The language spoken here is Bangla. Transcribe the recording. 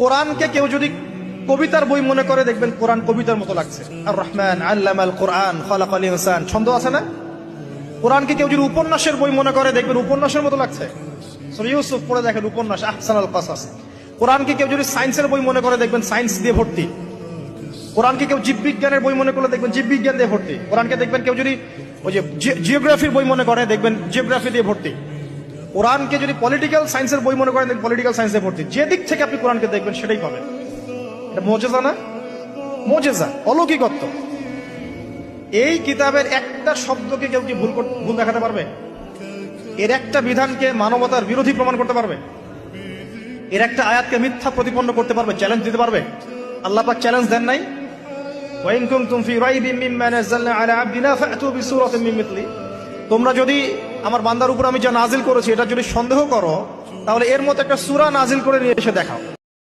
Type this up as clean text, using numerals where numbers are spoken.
কোরআনকে কেউ যদি কবিতার বই মনে করে, দেখবেন কোরআন কবিতার মতো লাগছে। আর রহমান আল্লামাল কোরআন খালাকাল ইনসান, ছন্দ আছে না? কোরআনকে কেউ যদি উপন্যাসের বই মনে করে, দেখবেন উপন্যাসের মতো লাগছে। সূরা ইউসুফ পড়ে দেখেন, উপন্যাস, আহসানুল কাসাস। কোরআনকে কেউ যদি সায়েন্সের বই মনে করে, দেখবেন সায়েন্স দিয়ে ভর্তি। কোরআনকে কেউ জীববিজ্ঞানের বই মনে করলে, দেখবেন জীববিজ্ঞান দিয়ে ভর্তি। কোরআনকে দেখবেন কেউ যদি ওই যে জিওগ্রাফির বই মনে করে, দেখবেন জিওগ্রাফি দিয়ে ভর্তি। কোরআনকে যদি পলিটিক্যাল সায়েন্সের বই মনে করেন, দেখবেন পলিটিক্যাল সায়েন্স দিয়ে ভর্তি। যে দিক থেকে আপনি কোরআনকে দেখবেন সেটাই পাবেন। এটা মুজিজা না? মুজিজা, অলৌকিকত্ব। এই কিতাবের একটা শব্দকে কেউ কি ভুল দেখাতে পারবে? এর একটা বিধানকে মানবতার বিরোধী প্রমাণ করতে পারবে? এর একটা আয়াতকে মিথ্যা প্রতিপন্ন করতে পারবে, চ্যালেঞ্জ দিতে পারবে? আল্লাহ পাক চ্যালেঞ্জ দেন নাই? ওয়া ইন কুনতুম ফি রাইবিন মিম্মা নাযালনা আলা আবদিনা ফাতু বিসূরাতিন মিন মিথলি। তোমরা যদি আমার বান্দার উপর আমি যা নাজিল করেছি এটা যদি সন্দেহ করো, তাহলে এর মতো একটা সূরা নাজিল করে নিয়ে এসে দেখাও।